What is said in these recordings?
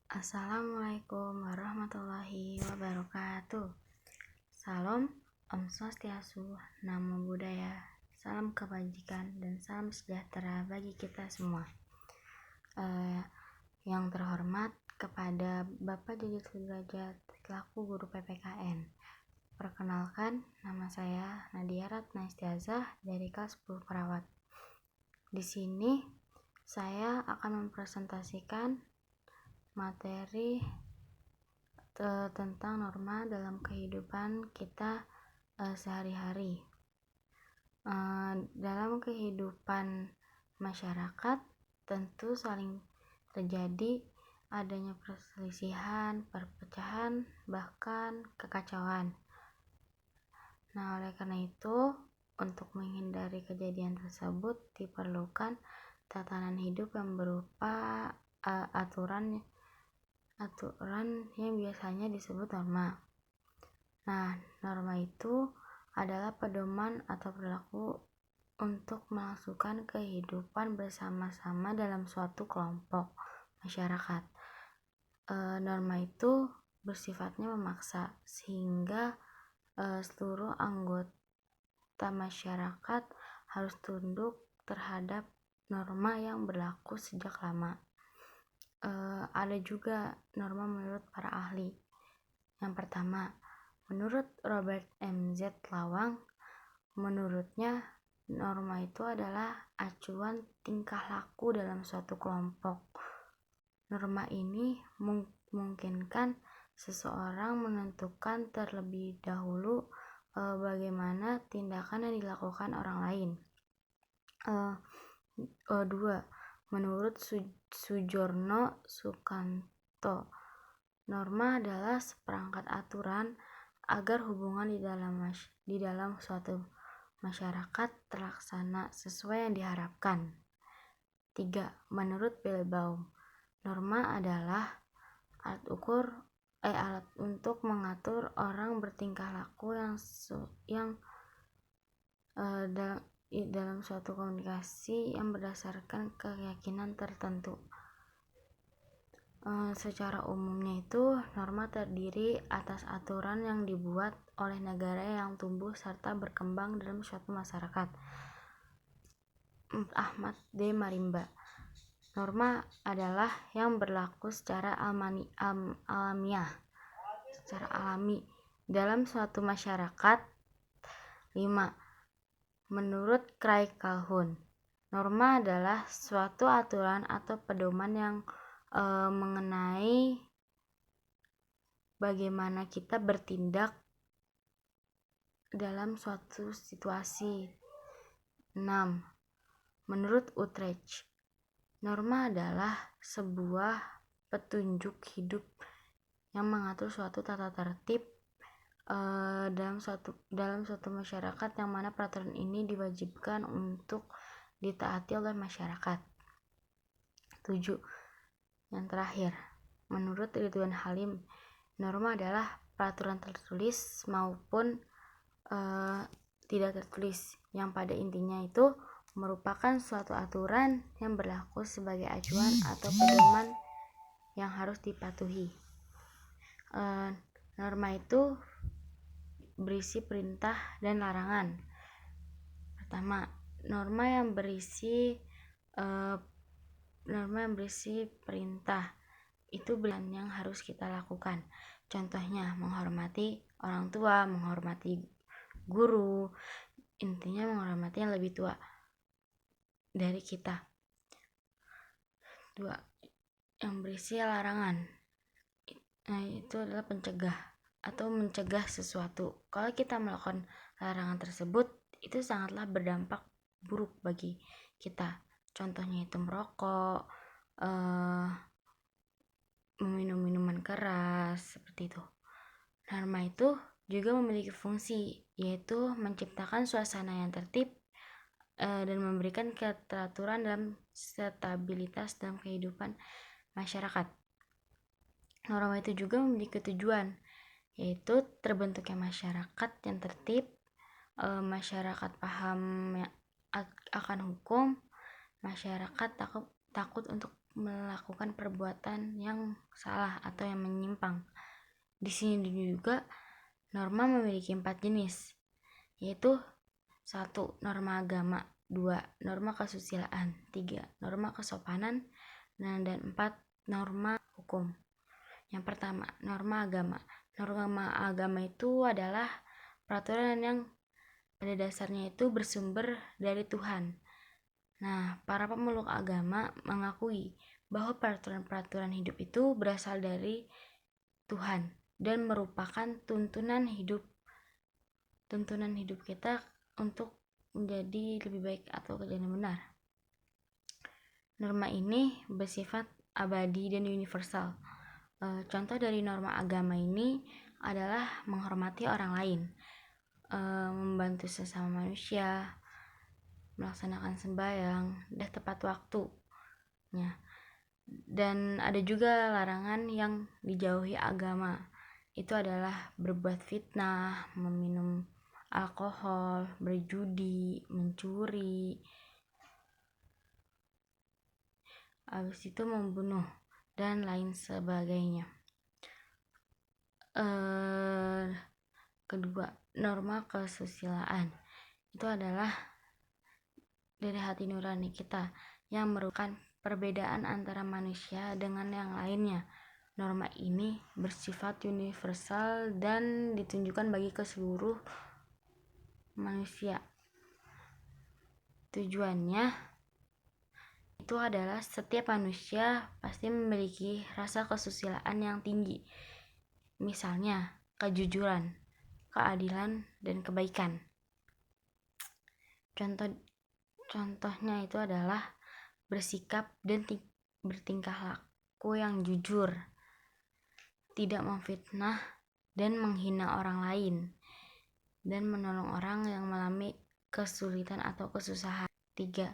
Assalamualaikum warahmatullahi wabarakatuh. Salam, Om Swastiastu, Namo Buddhaya, salam kebajikan dan salam sejahtera bagi kita semua. Yang terhormat kepada Bapak Didi Sudrajat selaku guru PPKN. Perkenalkan, nama saya Nadia Ratna Istiazah dari kelas 10 perawat. Di sini saya akan mempresentasikan materi tentang norma dalam kehidupan kita sehari-hari. Dalam kehidupan masyarakat tentu saling terjadi adanya perselisihan, perpecahan, bahkan kekacauan. Nah, oleh karena itu, untuk menghindari kejadian tersebut diperlukan tatanan hidup yang berupa aturan yang biasanya disebut norma. Nah, norma itu adalah pedoman atau perilaku untuk melangsungkan kehidupan bersama-sama dalam suatu kelompok masyarakat. Norma itu bersifatnya memaksa sehingga seluruh anggota masyarakat harus tunduk terhadap norma yang berlaku sejak lama. Ada juga norma menurut para ahli. Yang pertama, menurut Robert M.Z. Lawang, menurutnya norma itu adalah acuan tingkah laku dalam suatu kelompok. Norma ini memungkinkan seseorang menentukan terlebih dahulu bagaimana tindakan yang dilakukan orang lain. 2. Menurut Sujorno Sukanto, norma adalah seperangkat aturan agar hubungan di dalam suatu masyarakat terlaksana sesuai yang diharapkan. 3. Menurut Bellbaum, norma adalah alat untuk mengatur orang bertingkah laku dalam suatu komunikasi yang berdasarkan keyakinan tertentu. Secara umumnya itu, norma terdiri atas aturan yang dibuat oleh negara yang tumbuh serta berkembang dalam suatu masyarakat. Ahmad D. Marimba, norma adalah yang berlaku secara alami dalam suatu masyarakat. 5. Menurut Craig Calhoun, norma adalah suatu aturan atau pedoman yang mengenai bagaimana kita bertindak dalam suatu situasi. 6. Menurut Utrecht, norma adalah sebuah petunjuk hidup yang mengatur suatu tata tertib dalam suatu masyarakat yang mana peraturan ini diwajibkan untuk ditaati oleh masyarakat. 7. Yang terakhir, menurut Ridwan Halim, norma adalah peraturan tertulis maupun tidak tertulis yang pada intinya itu merupakan suatu aturan yang berlaku sebagai acuan atau pedoman yang harus dipatuhi. Norma itu berisi perintah dan larangan. Pertama, norma yang berisi perintah itu bukan yang harus kita lakukan. Contohnya menghormati orang tua, menghormati guru, intinya menghormati yang lebih tua dari kita. 2. Yang berisi larangan, nah itu adalah mencegah sesuatu. Kalau kita melakukan larangan tersebut, itu sangatlah berdampak buruk bagi kita. Contohnya itu merokok, meminum minuman keras, seperti itu. Norma itu juga memiliki fungsi, yaitu menciptakan suasana yang tertib dan memberikan keteraturan dan stabilitas dalam kehidupan masyarakat. Norma itu juga memiliki tujuan, yaitu terbentuknya masyarakat yang tertib, masyarakat paham akan hukum, masyarakat takut untuk melakukan perbuatan yang salah atau yang menyimpang. Di sini juga norma memiliki 4 jenis, yaitu 1. Norma agama, 2. Norma kesusilaan, 3. Norma kesopanan, dan 4. Norma hukum. Yang pertama, norma agama. Norma agama itu adalah peraturan yang pada dasarnya itu bersumber dari Tuhan. Nah, para pemeluk agama mengakui bahwa peraturan-peraturan hidup itu berasal dari Tuhan dan merupakan tuntunan hidup kita untuk menjadi lebih baik atau kerjaan yang benar. Norma ini bersifat abadi dan universal. Contoh dari norma agama ini adalah menghormati orang lain, membantu sesama manusia, melaksanakan sembahyang dan tepat waktunya. Dan ada juga larangan yang dijauhi agama. Itu adalah berbuat fitnah, meminum alkohol, berjudi, mencuri, habis itu membunuh, dan lain sebagainya. Kedua, norma kesusilaan. Itu adalah dari hati nurani kita yang merupakan perbedaan antara manusia dengan yang lainnya. Norma ini bersifat universal dan ditunjukkan bagi seluruh manusia. Tujuannya itu adalah setiap manusia pasti memiliki rasa kesusilaan yang tinggi. Misalnya, kejujuran, keadilan, dan kebaikan. Contohnya itu adalah bersikap dan bertingkah laku yang jujur, tidak memfitnah dan menghina orang lain, dan menolong orang yang mengalami kesulitan atau kesusahan. 3.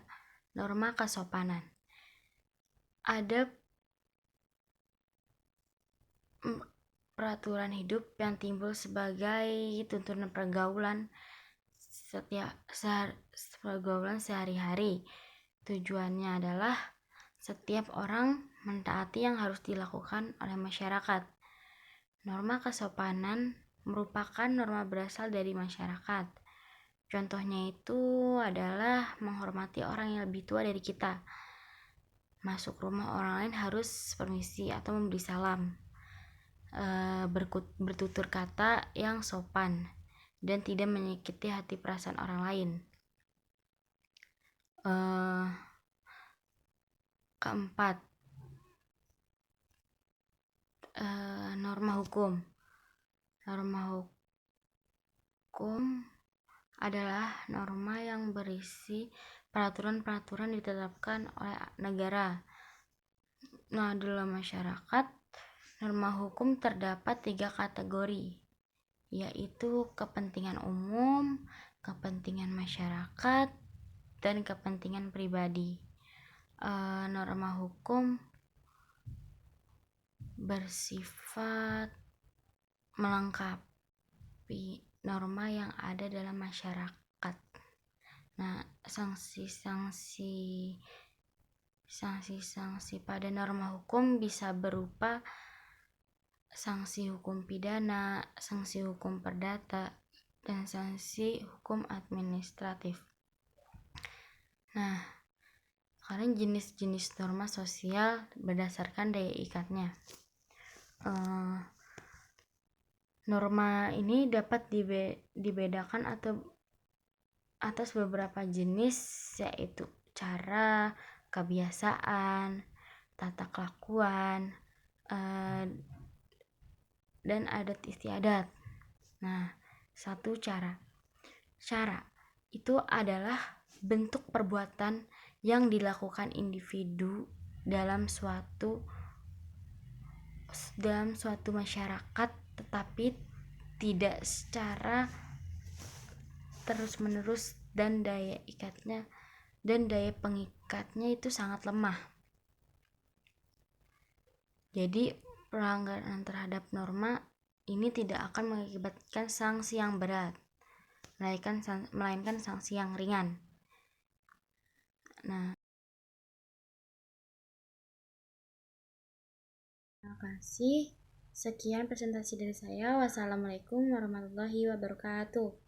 Norma kesopanan. Ada peraturan hidup yang timbul sebagai tuntunan pergaulan sehari-hari. Tujuannya adalah setiap orang mentaati yang harus dilakukan oleh masyarakat. Norma kesopanan merupakan norma berasal dari masyarakat. Contohnya itu adalah menghormati orang yang lebih tua dari kita. Masuk rumah orang lain harus permisi atau memberi salam. Bertutur kata yang sopan dan tidak menyakiti hati perasaan orang lain. Keempat, norma hukum. Norma hukum adalah norma yang berisi peraturan-peraturan ditetapkan oleh negara. Nah, dalam masyarakat, norma hukum terdapat 3 kategori, yaitu kepentingan umum, kepentingan masyarakat, dan kepentingan pribadi. Norma hukum bersifat melengkapi norma yang ada dalam masyarakat. Nah, sanksi pada norma hukum bisa berupa sanksi hukum pidana, sanksi hukum perdata, dan sanksi hukum administratif. Nah, sekarang jenis-jenis norma sosial berdasarkan daya ikatnya. Norma ini dapat dibedakan atas beberapa jenis, yaitu cara, kebiasaan, tata kelakuan, dan adat istiadat. Nah, 1. Cara itu adalah bentuk perbuatan yang dilakukan individu dalam suatu masyarakat, tetapi tidak secara terus-menerus dan daya pengikatnya itu sangat lemah. Jadi pelanggaran terhadap norma ini tidak akan mengakibatkan sanksi yang berat, melainkan sanksi yang ringan. Nah, Terima kasih. Sekian presentasi dari saya. Wassalamualaikum warahmatullahi wabarakatuh.